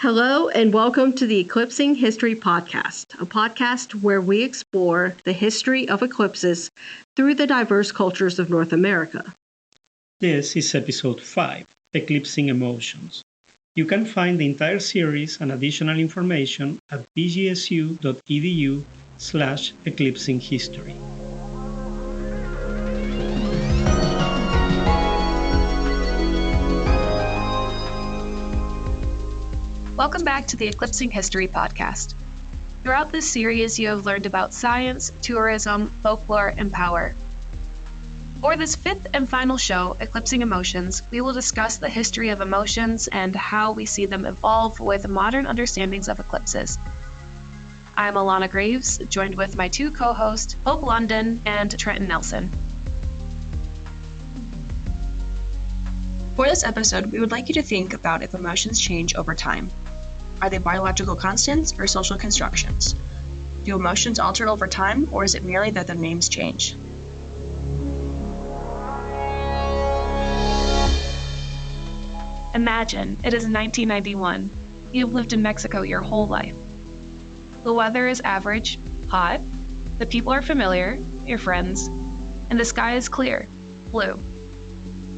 Hello, and welcome to the Eclipsing History Podcast, a podcast where we explore the history of eclipses through the diverse cultures of North America. This is episode 5, Eclipsing Emotions. You can find the entire series and additional information at bgsu.edu/eclipsinghistory. Welcome back to the Eclipsing History Podcast. Throughout this series, you have learned about science, tourism, folklore, and power. For this fifth and final show, Eclipsing Emotions, we will discuss the history of emotions and how we see them evolve with modern understandings of eclipses. I'm Alana Graves, joined with my two co-hosts, Hope London and Trenton Nelson. For this episode, we would like you to think about if emotions change over time. Are they biological constants or social constructions? Do emotions alter over time, or is it merely that the names change? Imagine it is 1991. You've lived in Mexico your whole life. The weather is average, hot, the people are familiar, your friends, and the sky is clear, blue.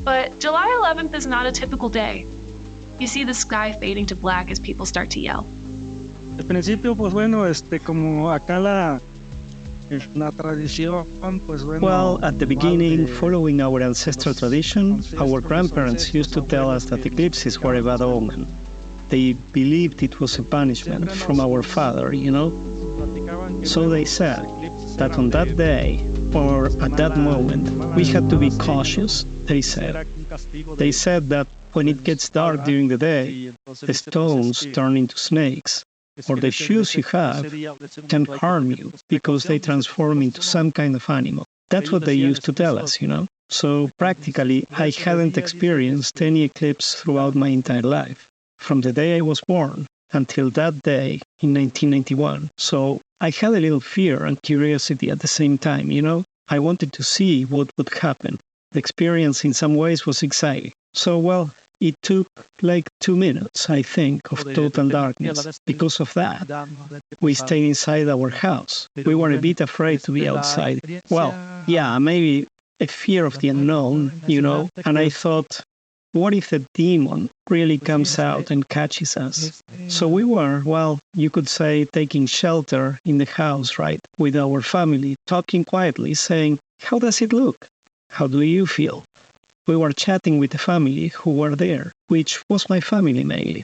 But July 11th is not a typical day. You see the sky fading to black as people start to yell. Al principio, pues bueno, como acá la tradición, pues bueno. Well, at the beginning, following our ancestral tradition, our grandparents used to tell us that eclipses were a bad omen. They believed it was a punishment from our father, So they said that on that day, or at that moment, we had to be cautious, they said. They said that when it gets dark during the day, the stones turn into snakes, or the shoes you have can harm you because they transform into some kind of animal. That's what they used to tell us, So practically, I hadn't experienced any eclipse throughout my entire life, from the day I was born until that day in 1991. So I had a little fear and curiosity at the same time, I wanted to see what would happen. The experience in some ways was exciting. So, well, it took like 2 minutes, I think, of total darkness. Because of that, we stayed inside our house. We were a bit afraid to be outside. Well, yeah, maybe a fear of the unknown, And I thought, what if the demon really comes out and catches us? So we were, you could say, taking shelter in the house, right, with our family, talking quietly, saying, how does it look? How do you feel? We were chatting with the family who were there, which was my family mainly.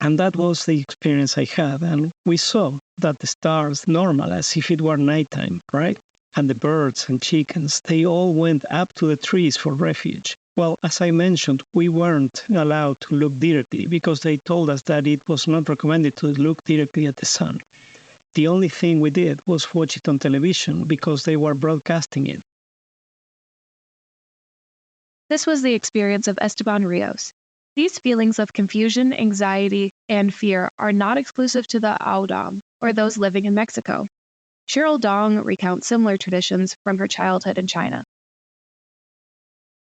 And that was the experience I had, and we saw that the stars normal as if it were nighttime, right? And the birds and chickens, they all went up to the trees for refuge. Well, as I mentioned, we weren't allowed to look directly because they told us that it was not recommended to look directly at the sun. The only thing we did was watch it on television because they were broadcasting it. This was the experience of Esteban Rios. These feelings of confusion, anxiety, and fear are not exclusive to the Aodam or those living in Mexico. Cheryl Dong recounts similar traditions from her childhood in China.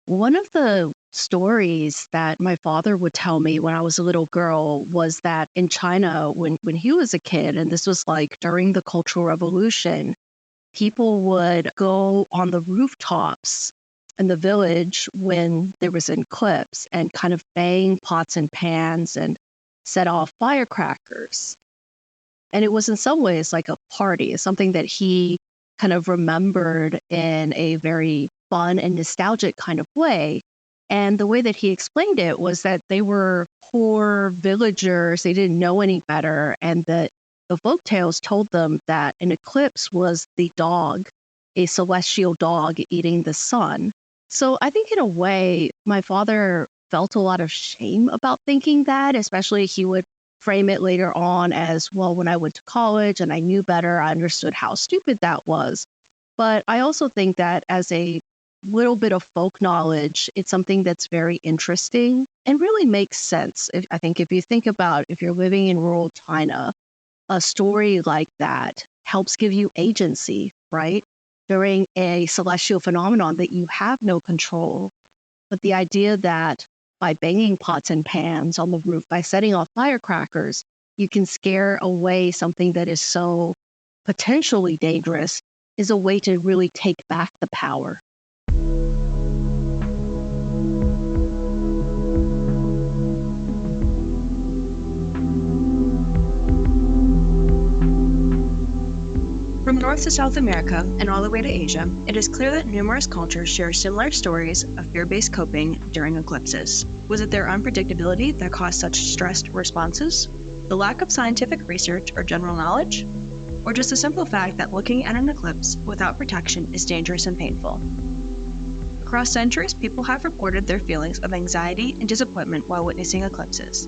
One of the stories that my father would tell me when I was a little girl was that in China, when he was a kid, and this was like during the Cultural Revolution, people would go on the rooftops in the village when there was an eclipse and kind of bang pots and pans and set off firecrackers. And it was in some ways like a party, something that he kind of remembered in a very fun and nostalgic kind of way. And the way that he explained it was that they were poor villagers, they didn't know any better, and that the folktales told them that an eclipse was the dog, a celestial dog eating the sun. So I think in a way, my father felt a lot of shame about thinking that, especially he would frame it later on as, well, when I went to college and I knew better, I understood how stupid that was. But I also think that as a little bit of folk knowledge, it's something that's very interesting and really makes sense. I think if you think about if you're living in rural China, a story like that helps give you agency, right? During a celestial phenomenon that you have no control. But the idea that by banging pots and pans on the roof, by setting off firecrackers, you can scare away something that is so potentially dangerous, is a way to really take back the power. From North to South America and all the way to Asia, it is clear that numerous cultures share similar stories of fear-based coping during eclipses. Was it their unpredictability that caused such stressed responses? The lack of scientific research or general knowledge? Or just the simple fact that looking at an eclipse without protection is dangerous and painful? Across centuries, people have reported their feelings of anxiety and disappointment while witnessing eclipses.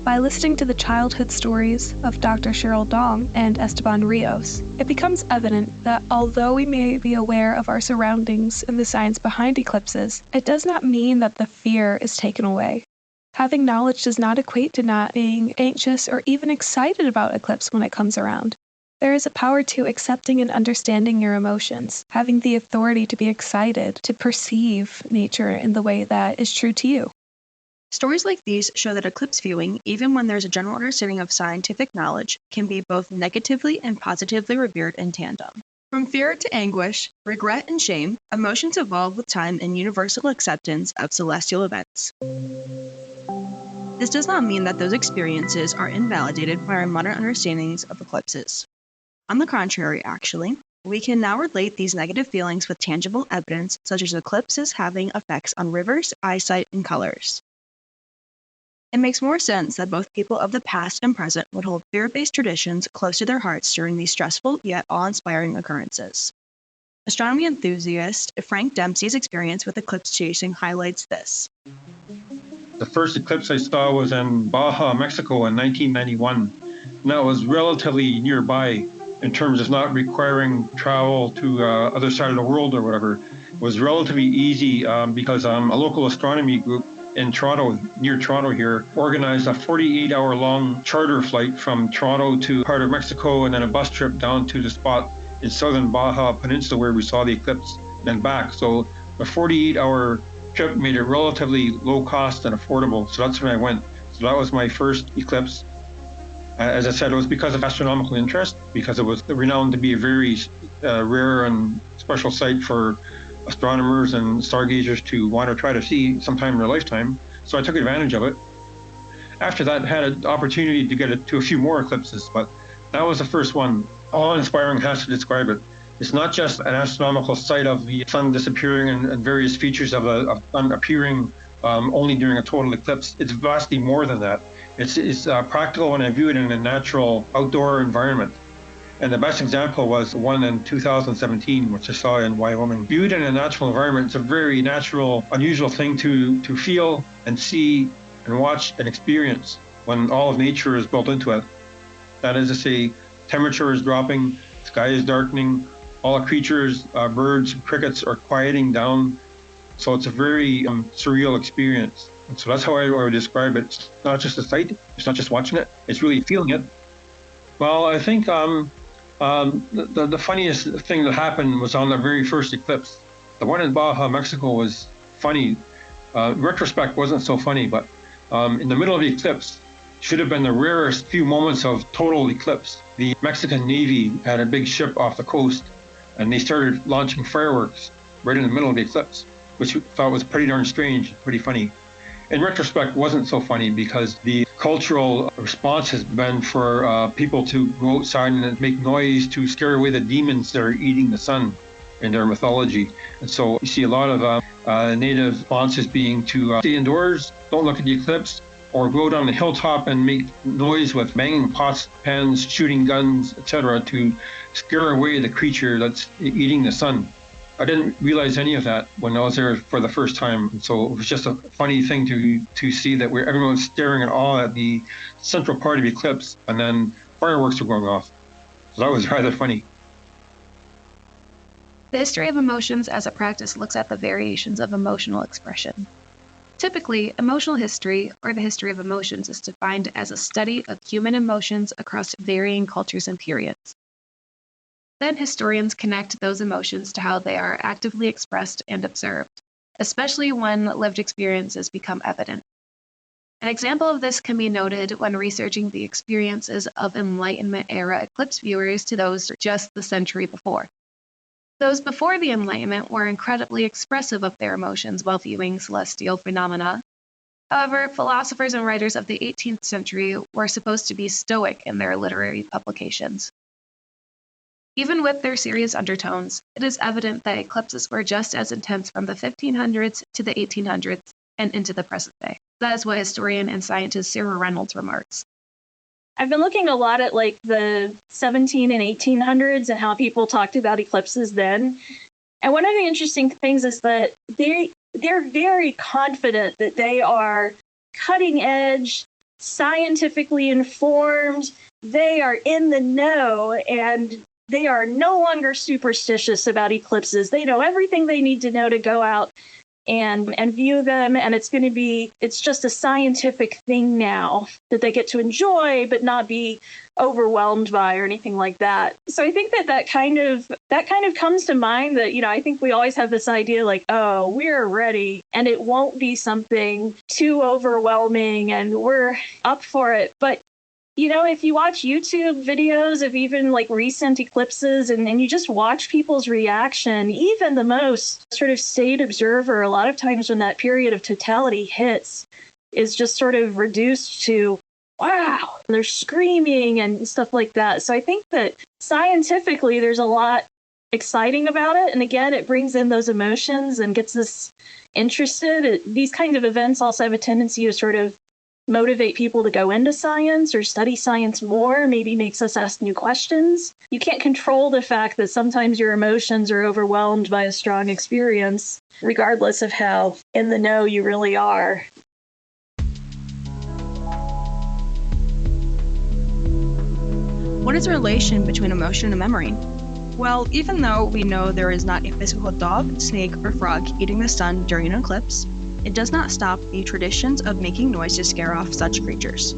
By listening to the childhood stories of Dr. Cheryl Dong and Esteban Rios, it becomes evident that although we may be aware of our surroundings and the science behind eclipses, it does not mean that the fear is taken away. Having knowledge does not equate to not being anxious or even excited about eclipse when it comes around. There is a power to accepting and understanding your emotions, having the authority to be excited, to perceive nature in the way that is true to you. Stories like these show that eclipse viewing, even when there's a general understanding of scientific knowledge, can be both negatively and positively revered in tandem. From fear to anguish, regret and shame, emotions evolve with time in universal acceptance of celestial events. This does not mean that those experiences are invalidated by our modern understandings of eclipses. On the contrary, actually, we can now relate these negative feelings with tangible evidence, such as eclipses having effects on rivers, eyesight, and colors. It makes more sense that both people of the past and present would hold fear-based traditions close to their hearts during these stressful yet awe-inspiring occurrences. Astronomy enthusiast Frank Dempsey's experience with eclipse chasing highlights this. The first eclipse I saw was in Baja, Mexico in 1991. And that was relatively nearby in terms of not requiring travel to other side of the world or whatever. It was relatively easy because a local astronomy group in Toronto, near Toronto here, organized a 48-hour-long charter flight from Toronto to part of Mexico and then a bus trip down to the spot in southern Baja Peninsula where we saw the eclipse and back. So the 48-hour trip made it relatively low cost and affordable. So that's when I went. So that was my first eclipse. As I said, it was because of astronomical interest, because it was renowned to be a very rare and special sight for astronomers and stargazers to want to try to see sometime in their lifetime. So I took advantage of it. After that, had an opportunity to get to a few more eclipses, but that was the first one. Awe-inspiring has to describe it. It's not just an astronomical sight of the sun disappearing and various features of the sun appearing only during a total eclipse. It's vastly more than that. It's practical when I view it in a natural outdoor environment. And the best example was one in 2017, which I saw in Wyoming. Viewed in a natural environment, it's a very natural, unusual thing to feel and see and watch and experience when all of nature is built into it. That is to say, temperature is dropping, sky is darkening, all the creatures, birds, crickets are quieting down. So it's a very surreal experience. And so that's how I would describe it. It's not just a sight, it's not just watching it, it's really feeling it. Well, I think the funniest thing that happened was on the very first eclipse. The one in Baja, Mexico was funny. In retrospect, wasn't so funny, but in the middle of the eclipse, should have been the rarest few moments of total eclipse. The Mexican Navy had a big ship off the coast, and they started launching fireworks right in the middle of the eclipse, which I thought was pretty darn strange, pretty funny. In retrospect, wasn't so funny because the cultural response has been for people to go outside and make noise to scare away the demons that are eating the sun in their mythology. And so you see a lot of native responses being to stay indoors, don't look at the eclipse, or go down the hilltop and make noise with banging pots, pans, shooting guns, etc. to scare away the creature that's eating the sun. I didn't realize any of that when I was there for the first time. And so it was just a funny thing to see that everyone was staring in awe at the central part of the eclipse, and then fireworks were going off. So that was rather funny. The history of emotions as a practice looks at the variations of emotional expression. Typically, emotional history, or the history of emotions, is defined as a study of human emotions across varying cultures and periods. Then historians connect those emotions to how they are actively expressed and observed, especially when lived experiences become evident. An example of this can be noted when researching the experiences of Enlightenment-era eclipse viewers to those just the century before. Those before the Enlightenment were incredibly expressive of their emotions while viewing celestial phenomena. However, philosophers and writers of the 18th century were supposed to be stoic in their literary publications. Even with their serious undertones, it is evident that eclipses were just as intense from the 1500s to the 1800s and into the present day. That is what historian and scientist Sarah Reynolds remarks. I've been looking a lot at like the 17 and 1800s and how people talked about eclipses then. And one of the interesting things is that they're very confident that they are cutting edge, scientifically informed, they are in the know, and they are no longer superstitious about eclipses. They know everything they need to know to go out and view them, and it's just a scientific thing now that they get to enjoy but not be overwhelmed by or anything like that. So I think that kind of comes to mind that, I think we always have this idea like, oh, we're ready and it won't be something too overwhelming and we're up for it. But if you watch YouTube videos of even like recent eclipses and you just watch people's reaction, even the most sort of staid observer, a lot of times when that period of totality hits, is just sort of reduced to, wow, they're screaming and stuff like that. So I think that scientifically there's a lot exciting about it. And again, it brings in those emotions and gets us interested. These kinds of events also have a tendency to sort of motivate people to go into science or study science more, maybe makes us ask new questions. You can't control the fact that sometimes your emotions are overwhelmed by a strong experience, regardless of how in the know you really are. What is the relation between emotion and memory? Well, even though we know there is not a physical dog, snake, or frog eating the sun during an eclipse, it does not stop the traditions of making noise to scare off such creatures.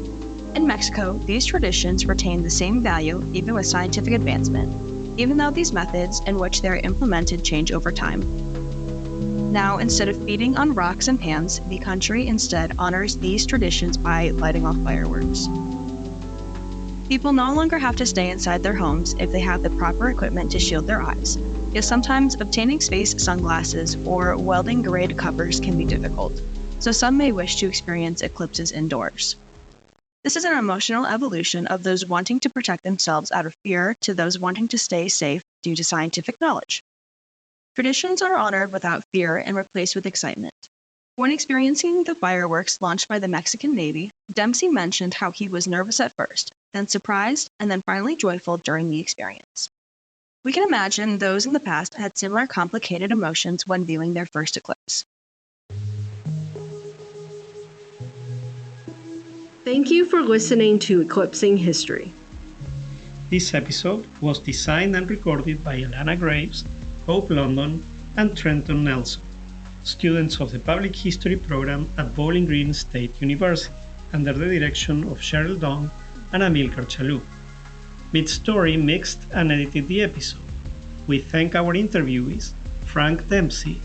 In Mexico, these traditions retain the same value even with scientific advancement, even though these methods in which they are implemented change over time. Now, instead of feeding on rocks and pans, the country instead honors these traditions by lighting off fireworks. People no longer have to stay inside their homes if they have the proper equipment to shield their eyes, yet sometimes obtaining space sunglasses or welding grade covers can be difficult, so some may wish to experience eclipses indoors. This is an emotional evolution of those wanting to protect themselves out of fear to those wanting to stay safe due to scientific knowledge. Traditions are honored without fear and replaced with excitement. When experiencing the fireworks launched by the Mexican Navy, Dempsey mentioned how he was nervous at first, then surprised, and then finally joyful during the experience. We can imagine those in the past had similar complicated emotions when viewing their first eclipse. Thank you for listening to Eclipsing History. This episode was designed and recorded by Alana Graves, Hope London, and Trenton Nelson, students of the Public History program at Bowling Green State University, under the direction of Cheryl Dong and Amilcar Chalou. Mid-Story mixed and edited the episode. We thank our interviewees, Frank Dempsey,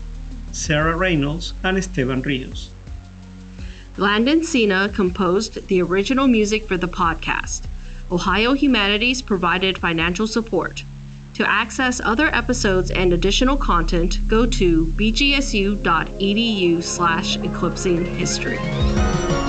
Sarah Reynolds, and Esteban Rios. Landon Sena composed the original music for the podcast. Ohio Humanities provided financial support. To access other episodes and additional content, go to bgsu.edu/eclipsinghistory.